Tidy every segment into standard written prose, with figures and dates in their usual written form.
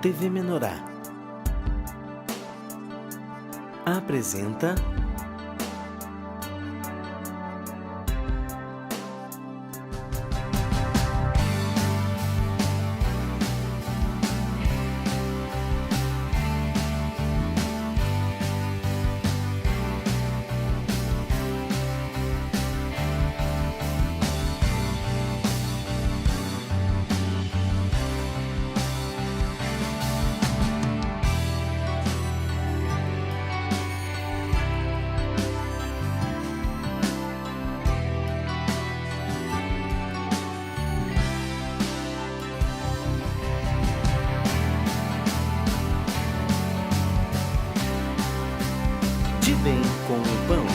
TV Menorá apresenta De Bem com o Pão.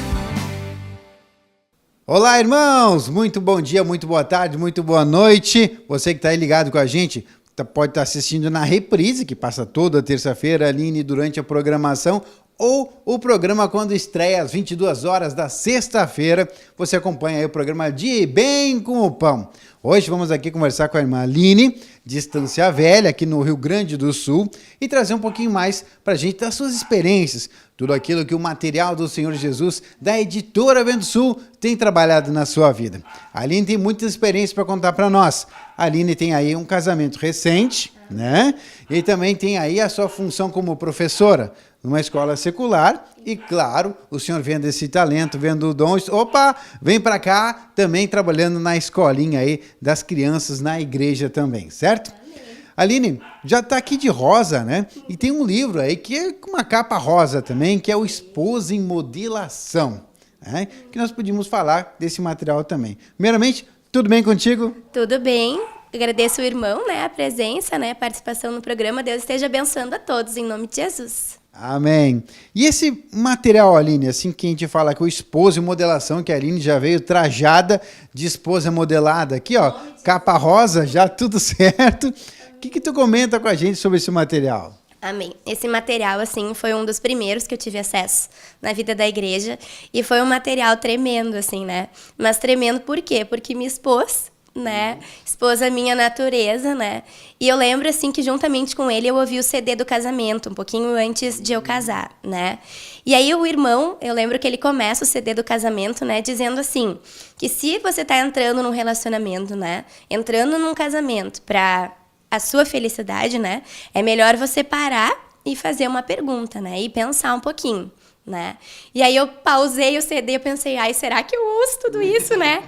Olá, irmãos! Muito bom dia, muito boa tarde, muito boa noite. Você que está aí ligado com a gente, pode estar assistindo na reprise, que passa toda terça-feira, Aline, durante a programação, ou o programa quando estreia às 22 horas da sexta-feira. Você acompanha aí o programa De Bem com o Pão. Hoje vamos aqui conversar com a irmã Aline, de Estância Velha, aqui no Rio Grande do Sul, e trazer um pouquinho mais para a gente das suas experiências, tudo aquilo que o material do Senhor Jesus, da editora Vento Sul, tem trabalhado na sua vida. A Aline tem muitas experiências para contar para nós. A Aline tem aí um casamento recente, né? E também tem aí a sua função como professora numa escola secular. E, claro, o senhor vendo esse talento, vendo o dom, opa, vem para cá, também trabalhando na escolinha aí das crianças, na igreja também, certo? Aline, já está aqui de rosa, né? E tem um livro aí que é com uma capa rosa também, que é o Esposa em Modelação, né? Que nós podíamos falar desse material também. Primeiramente, tudo bem contigo? Tudo bem. Agradeço o irmão, né, a presença, né, a participação no programa. Deus esteja abençoando a todos, em nome de Jesus. Amém. E esse material, Aline, assim que a gente fala que o Esposa em Modelação, que a Aline já veio trajada de esposa modelada aqui, ó, capa rosa, já tudo certo. O que tu comenta com a gente sobre esse material? Amém. Esse material, assim, foi um dos primeiros que eu tive acesso na vida da igreja. E foi um material tremendo, assim, né? Mas tremendo por quê? Porque me expôs, né? Expôs a minha natureza, né? E eu lembro, assim, que juntamente com ele eu ouvi o CD do casamento, um pouquinho antes de eu casar, né? E aí o irmão, eu lembro que ele começa o CD do casamento, né? Dizendo assim, que se você tá entrando num relacionamento, né? Entrando num casamento pra a sua felicidade, né? É melhor você parar e fazer uma pergunta, né? E pensar um pouquinho, né? E aí eu pausei o CD e pensei, ai, será que eu ouço tudo isso, né?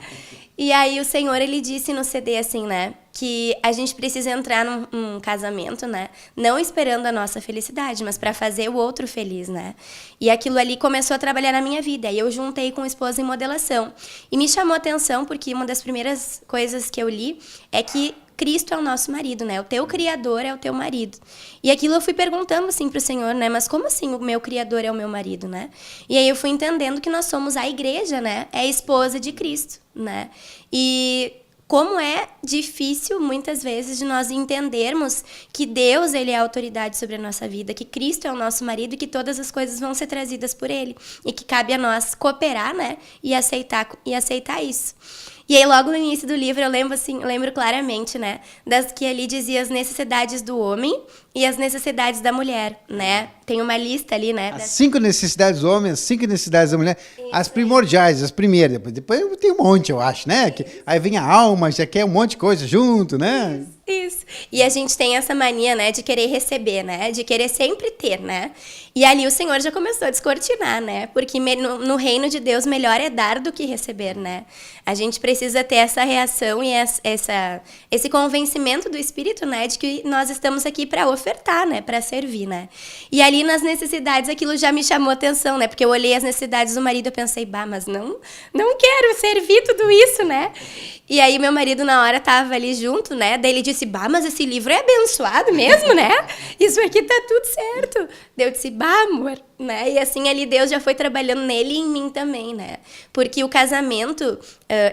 E aí o Senhor, ele disse no CD assim, né? Que a gente precisa entrar num casamento, né? Não esperando a nossa felicidade, mas para fazer o outro feliz, né? E aquilo ali começou a trabalhar na minha vida. E eu juntei com Esposa em Modelação. E me chamou a atenção porque uma das primeiras coisas que eu li é que Cristo é o nosso marido, né? O teu Criador é o teu marido. E aquilo eu fui perguntando, assim, pro Senhor, né? Mas como assim o meu Criador é o meu marido, né? E aí eu fui entendendo que nós somos a igreja, né? É a esposa de Cristo, né? E como é difícil, muitas vezes, de nós entendermos que Deus, ele é a autoridade sobre a nossa vida, que Cristo é o nosso marido e que todas as coisas vão ser trazidas por ele. E que cabe a nós cooperar, né? E aceitar isso. E aí, logo no início do livro, eu lembro claramente, né? Das que ali dizia as necessidades do homem e as necessidades da mulher, né? Tem uma lista ali, né? As 5 necessidades do homem, as 5 necessidades da mulher, as primordiais, as primeiras. Depois tem um monte, eu acho, né? Aí vem a alma, já quer um monte de coisa junto, né? Isso. E a gente tem essa mania, né, de querer receber, né, de querer sempre ter, né. E ali o Senhor já começou a descortinar, né, porque no reino de Deus melhor é dar do que receber, né. A gente precisa ter essa reação e esse convencimento do Espírito, né, de que nós estamos aqui para ofertar, né, para servir, né. E ali nas necessidades aquilo já me chamou a atenção, né, porque eu olhei as necessidades do marido e pensei, mas não quero servir tudo isso, né. E aí meu marido na hora tava ali junto, né, daí ele disse, mas esse livro é abençoado mesmo, né? Isso aqui tá tudo certo. Daí eu disse, amor, né? E assim ali Deus já foi trabalhando nele e em mim também, né? Porque o casamento,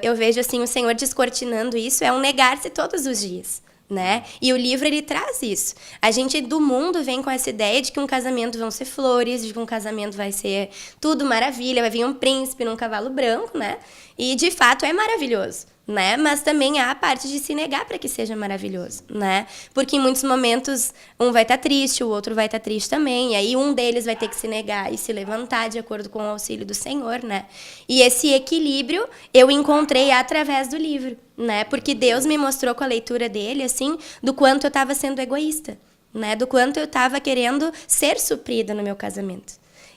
eu vejo assim o Senhor descortinando isso, é um negar-se todos os dias, né? E o livro, ele traz isso. A gente do mundo vem com essa ideia de que um casamento vão ser flores, de que um casamento vai ser tudo maravilha, vai vir um príncipe num cavalo branco, né? E, de fato, é maravilhoso, né? Mas também há a parte de se negar para que seja maravilhoso, né? Porque em muitos momentos um vai estar triste, o outro vai estar triste também, e aí um deles vai ter que se negar e se levantar de acordo com o auxílio do Senhor, né? E esse equilíbrio eu encontrei através do livro, né? Porque Deus me mostrou com a leitura dele, assim, do quanto eu estava sendo egoísta, né? Do quanto eu estava querendo ser suprida no meu casamento.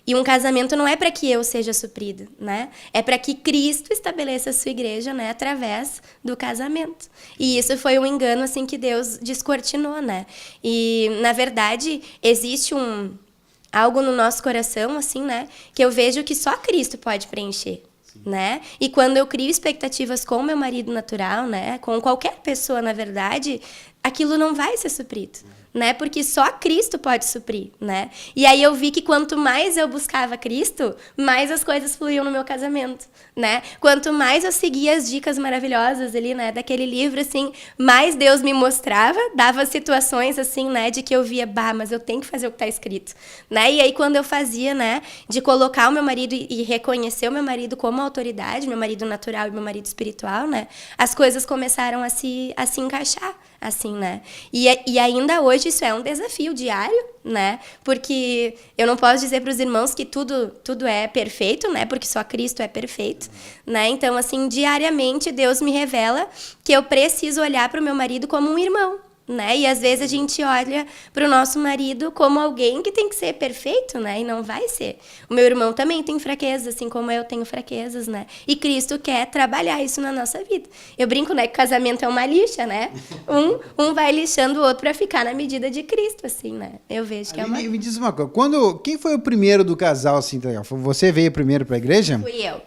E um casamento não é para que eu seja suprida, né? É para que Cristo estabeleça a sua igreja, né? Através do casamento. E isso foi um engano, assim, que Deus descortinou, né? E, na verdade, existe algo no nosso coração, assim, né? Que eu vejo que só Cristo pode preencher. Né? E quando eu crio expectativas com o meu marido natural, né? Com qualquer pessoa, na verdade, aquilo não vai ser suprido, né? Porque só Cristo pode suprir, né? E aí eu vi que quanto mais eu buscava Cristo, mais as coisas fluíam no meu casamento, né? Quanto mais eu seguia as dicas maravilhosas ali, né, daquele livro, assim, mais Deus me mostrava, dava situações, assim, né, de que eu via, mas eu tenho que fazer o que está escrito, né? E aí quando eu fazia, né, de colocar o meu marido e reconhecer o meu marido como autoridade, meu marido natural e meu marido espiritual, né, as coisas começaram a se encaixar, assim, né? E ainda hoje isso é um desafio diário, né? Porque eu não posso dizer para os irmãos que tudo é perfeito, né? Porque só Cristo é perfeito, né? Então, assim, diariamente Deus me revela que eu preciso olhar para o meu marido como um irmão, né? E às vezes a gente olha para o nosso marido como alguém que tem que ser perfeito, né? E não vai ser. O meu irmão também tem fraquezas, assim como eu tenho fraquezas, né? E Cristo quer trabalhar isso na nossa vida. Eu brinco, né, que casamento é uma lixa, né? Um vai lixando o outro para ficar na medida de Cristo, assim, né? Eu vejo que é uma... Me diz uma coisa, quem foi o primeiro do casal, assim, você veio primeiro para a igreja?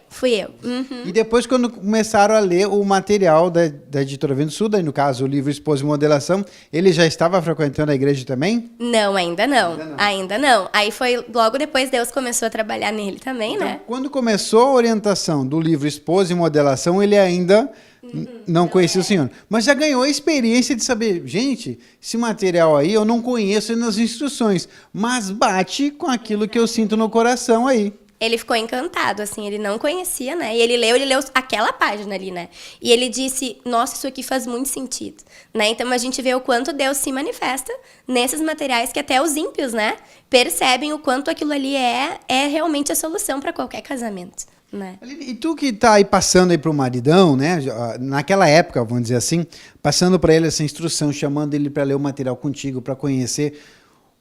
Fui eu. Uhum. E depois, quando começaram a ler o material da Editora Vento Sul, daí, no caso, o livro Esposa e Modelação, ele já estava frequentando a igreja também? Não, ainda não. Aí foi logo depois Deus começou a trabalhar nele também, então, né? Quando começou a orientação do livro Esposa e Modelação, ele ainda não conhecia o Senhor. Mas já ganhou a experiência de saber, gente, esse material aí eu não conheço nas instruções, mas bate com aquilo que eu sinto no coração aí. Ele ficou encantado, assim, ele não conhecia, né? E ele leu aquela página ali, né? E ele disse, nossa, isso aqui faz muito sentido, né? Então a gente vê o quanto Deus se manifesta nesses materiais que até os ímpios, né, percebem o quanto aquilo ali é realmente a solução para qualquer casamento, né? E tu que tá aí passando aí pro maridão, né? Naquela época, vamos dizer assim, passando para ele essa instrução, chamando ele para ler o material contigo, para conhecer.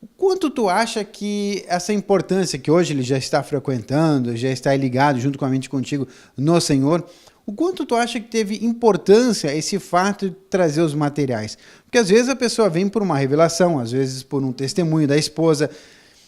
O quanto tu acha que essa importância que hoje ele já está frequentando, já está ligado juntamente contigo no Senhor, o quanto tu acha que teve importância esse fato de trazer os materiais? Porque às vezes a pessoa vem por uma revelação, às vezes por um testemunho da esposa,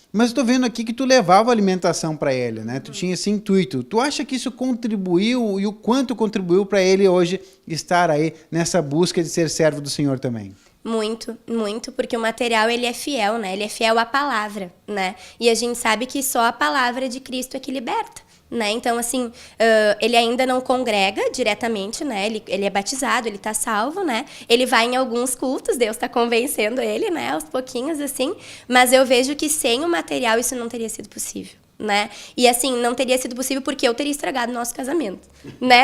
mas estou vendo aqui que tu levava alimentação para ele, né? Tu tinha esse intuito. Tu acha que isso contribuiu e o quanto contribuiu para ele hoje estar aí nessa busca de ser servo do Senhor também? Muito, muito, porque o material, ele é fiel, né? Ele é fiel à palavra, né? E a gente sabe que só a palavra de Cristo é que liberta, né? Então, assim, ele ainda não congrega diretamente, né? Ele é batizado, ele tá salvo, né? Ele vai em alguns cultos, Deus tá convencendo ele, né? Aos pouquinhos, assim. Mas eu vejo que sem o material isso não teria sido possível, né? E assim, não teria sido possível porque eu teria estragado o nosso casamento, né?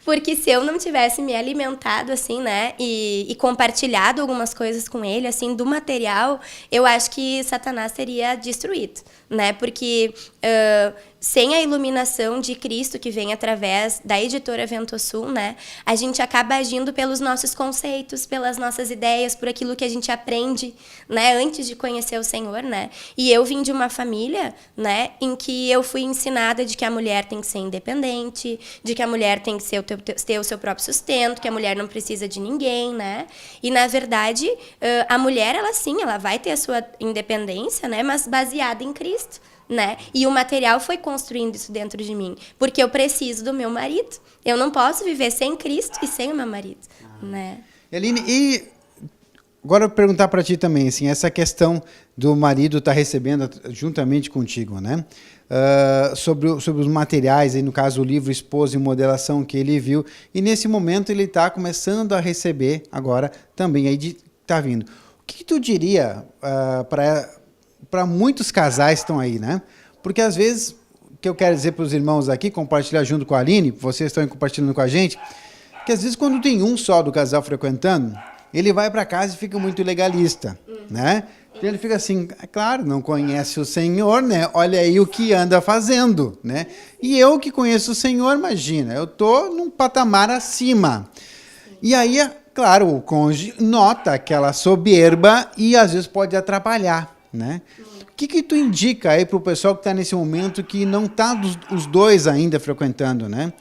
Porque se eu não tivesse me alimentado, assim, né? E compartilhado algumas coisas com ele, assim, do material, eu acho que Satanás teria destruído, né? Porque sem a iluminação de Cristo que vem através da Editora Vento Sul, né? A gente acaba agindo pelos nossos conceitos, pelas nossas ideias, por aquilo que a gente aprende, né? Antes de conhecer o Senhor, né? E eu vim de uma família, né? Em que eu fui ensinada de que a mulher tem que ser independente, de que a mulher tem que ter o seu próprio sustento, que a mulher não precisa de ninguém, né? E, na verdade, a mulher, ela vai ter a sua independência, né? Mas baseada em Cristo, né? E o material foi construindo isso dentro de mim, porque eu preciso do meu marido. Eu não posso viver sem Cristo e sem o meu marido, né? Eline, e agora eu vou perguntar para ti também, assim, essa questão do marido estar recebendo juntamente contigo, né? Sobre os materiais, aí no caso o livro Esposa e Modelação que ele viu, e nesse momento ele está começando a receber agora também aí tá vindo. O que tu diria para muitos casais que estão aí, né? Porque às vezes, o que eu quero dizer para os irmãos aqui, compartilhar junto com a Aline, vocês estão compartilhando com a gente, que às vezes quando tem um só do casal frequentando, ele vai para casa e fica muito legalista, né? Então ele fica assim, claro, não conhece o Senhor, né? Olha aí o que anda fazendo, né? E eu que conheço o Senhor, imagina, eu tô num patamar acima. E aí, claro, o cônjuge nota aquela soberba e às vezes pode atrapalhar, né? O que tu indica aí para o pessoal que está nesse momento que não está os dois ainda frequentando, né?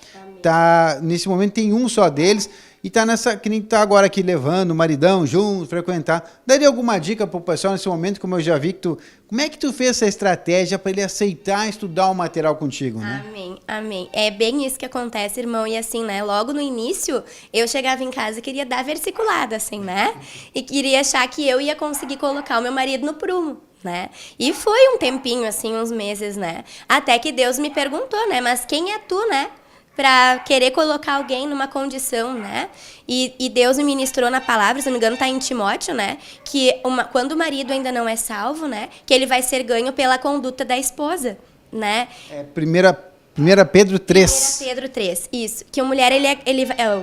Tá, nesse momento tem um só deles e tá nessa, que nem tá agora aqui levando o maridão junto, frequentar. Daria alguma dica pro pessoal nesse momento, como eu já vi que como é que tu fez essa estratégia para ele aceitar estudar o material contigo, né? Amém, amém. É bem isso que acontece, irmão, e assim, né, logo no início, eu chegava em casa e queria dar versiculada, assim, né? E queria achar que eu ia conseguir colocar o meu marido no prumo, né? E foi um tempinho, assim, uns meses, né? Até que Deus me perguntou, né, mas quem é tu, né? Para querer colocar alguém numa condição, né? E Deus me ministrou na palavra, se não me engano, tá em Timóteo, né? Que quando o marido ainda não é salvo, né? Que ele vai ser ganho pela conduta da esposa, né? É 1 Pedro 3. 1 Pedro 3, isso. Que a mulher,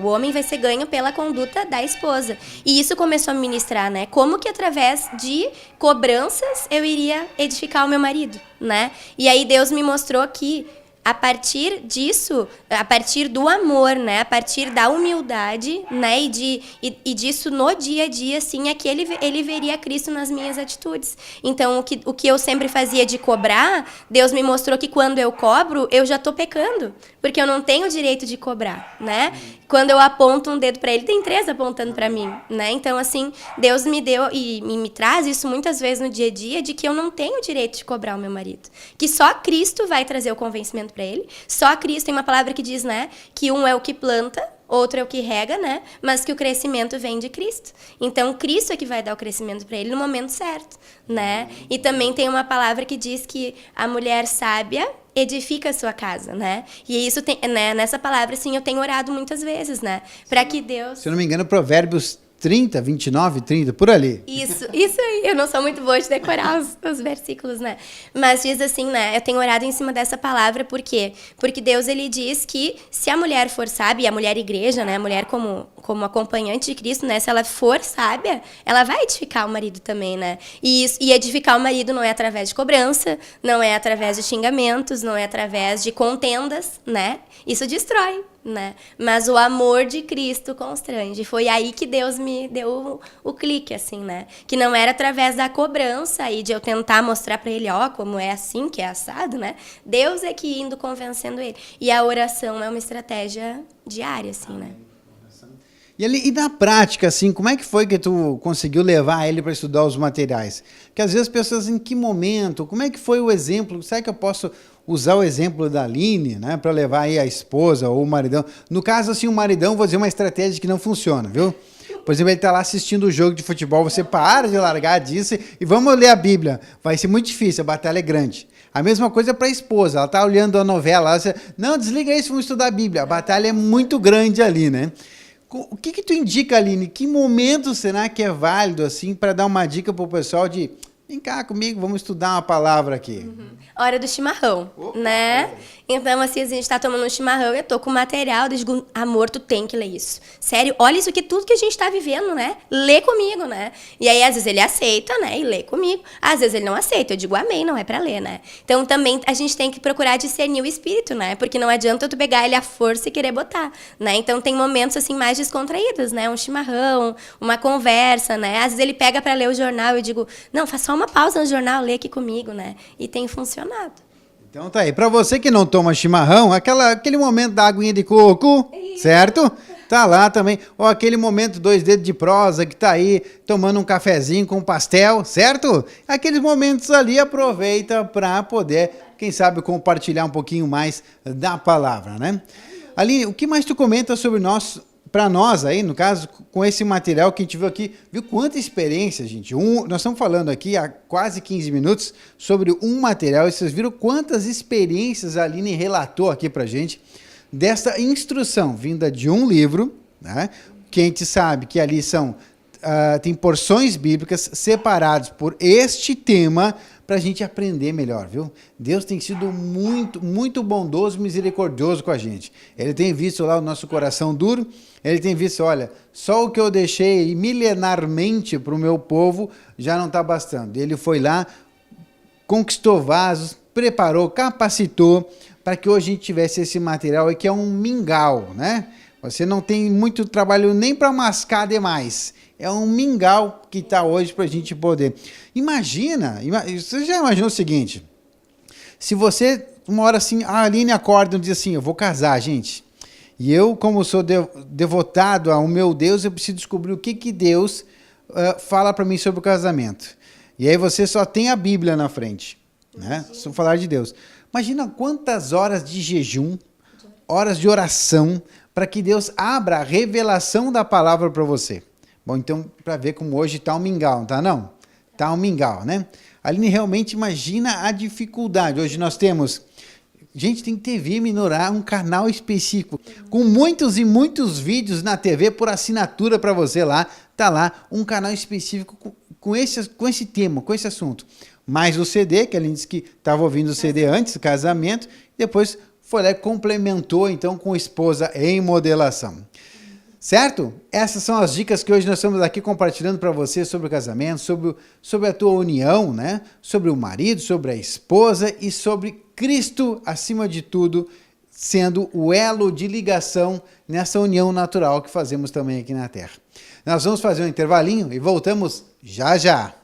o homem vai ser ganho pela conduta da esposa. E isso começou a me ministrar, né? Como que através de cobranças eu iria edificar o meu marido, né? E aí Deus me mostrou que a partir disso, a partir do amor, né, a partir da humildade, né, e disso no dia a dia, assim, é que ele veria Cristo nas minhas atitudes. Então, o que eu sempre fazia de cobrar, Deus me mostrou que quando eu cobro, eu já estou pecando, porque eu não tenho o direito de cobrar, né? Quando eu aponto um dedo para ele, tem 3 apontando para mim, né? Então, assim, Deus me deu e me traz isso muitas vezes no dia a dia, de que eu não tenho o direito de cobrar o meu marido, que só Cristo vai trazer o convencimento para ele. Só Cristo, tem uma palavra que diz, né, que um é o que planta, outro é o que rega, né, mas que o crescimento vem de Cristo. Então, Cristo é que vai dar o crescimento para ele no momento certo, né? E também tem uma palavra que diz que a mulher sábia edifica a sua casa, né? E isso tem, né, nessa palavra, assim, eu tenho orado muitas vezes, né, para que Deus... Se eu não me engano, Provérbios 30, 29, 30, por ali. Isso aí. Eu não sou muito boa de decorar os versículos, né? Mas diz assim, né? Eu tenho orado em cima dessa palavra, por quê? Porque Deus, ele diz que se a mulher for sábia, a mulher igreja, né? A mulher como acompanhante de Cristo, né? Se ela for sábia, ela vai edificar o marido também, né? E edificar o marido não é através de cobrança, não é através de xingamentos, não é através de contendas, né? Isso destrói, né? Mas o amor de Cristo constrange. Foi aí que Deus me deu o clique, assim, né? Que não era através da cobrança e de eu tentar mostrar para ele, ó, como é assim, que é assado, né? Deus é que indo convencendo ele. E a oração é uma estratégia diária, assim, né? E na prática, assim, como é que foi que tu conseguiu levar ele para estudar os materiais? Porque às vezes as pessoas, em que momento, como é que foi o exemplo? Será que eu posso usar o exemplo da Aline, né, para levar aí a esposa ou o maridão? No caso, assim, o maridão, vou dizer uma estratégia que não funciona, viu? Por exemplo, ele está lá assistindo o jogo de futebol, você para de largar disso e vamos ler a Bíblia. Vai ser muito difícil, a batalha é grande. A mesma coisa para a esposa, ela está olhando a novela, você, não, desliga isso, vamos estudar a Bíblia. A batalha é muito grande ali, né? O que tu indica, Aline? Que momento será que é válido, assim, para dar uma dica para o pessoal de... Vem cá comigo, vamos estudar uma palavra aqui. Hora do chimarrão, né? Então, assim, a gente tá tomando um chimarrão, eu tô com material, eu digo, amor, tu tem que ler isso. Sério, olha isso aqui, tudo que a gente tá vivendo, né? Lê comigo, né? E aí, às vezes, ele aceita, né? E lê comigo. Às vezes, ele não aceita, eu digo, amém, não é pra ler, né? Então, também, a gente tem que procurar discernir o espírito, né? Porque não adianta tu pegar ele à força e querer botar, né? Então, tem momentos, assim, mais descontraídos, né? Um chimarrão, uma conversa, né? Às vezes, ele pega pra ler o jornal e eu digo, não, faz só uma pausa no jornal, lê aqui comigo, né? E tem funcionado. Então tá aí, para você que não toma chimarrão, aquele momento da aguinha de coco, certo? Tá lá também. Ou aquele momento 2 dedos de prosa que tá aí tomando um cafezinho com pastel, certo? Aqueles momentos ali aproveita para poder, quem sabe, compartilhar um pouquinho mais da palavra, né? Aline, o que mais tu comenta sobre para nós aí, no caso, com esse material que a gente viu aqui, viu quanta experiência, gente? Nós estamos falando aqui há quase 15 minutos sobre um material, e vocês viram quantas experiências a Aline relatou aqui pra gente, dessa instrução vinda de um livro, né? Que a gente sabe que ali são tem porções bíblicas separadas por este tema para a gente aprender melhor, viu? Deus tem sido muito, muito bondoso e misericordioso com a gente. Ele tem visto lá o nosso coração duro, ele tem visto, olha, só o que eu deixei milenarmente para o meu povo já não está bastando. Ele foi lá, conquistou vasos, preparou, capacitou para que hoje a gente tivesse esse material aí que é um mingau, né? Você não tem muito trabalho nem para mascar demais. É um mingau que está hoje para a gente poder. Imagina, você já imaginou o seguinte? Se você, uma hora assim, a Aline acorda e diz assim, eu vou casar, gente. E eu, como sou devotado ao meu Deus, eu preciso descobrir o que Deus fala para mim sobre o casamento. E aí você só tem a Bíblia na frente, né? Se eu falar de Deus. Imagina quantas horas de jejum, horas de oração, para que Deus abra a revelação da palavra para você. Bom, então, para ver como hoje está um mingau, não tá não? Tá um mingau, né? Aline, realmente imagina a dificuldade. Hoje nós temos... Gente, tem TV Menorá, um canal específico, com muitos e muitos vídeos na TV por assinatura para você lá. Tá lá um canal específico com esse tema, com esse assunto. Mais o CD, que a Aline disse que estava ouvindo o CD antes do casamento, depois foi lá e complementou, então, com esposa em modelação. Certo? Essas são as dicas que hoje nós estamos aqui compartilhando para você sobre o casamento, sobre a tua união, né? Sobre o marido, sobre a esposa e sobre Cristo, acima de tudo, sendo o elo de ligação nessa união natural que fazemos também aqui na Terra. Nós vamos fazer um intervalinho e voltamos já já.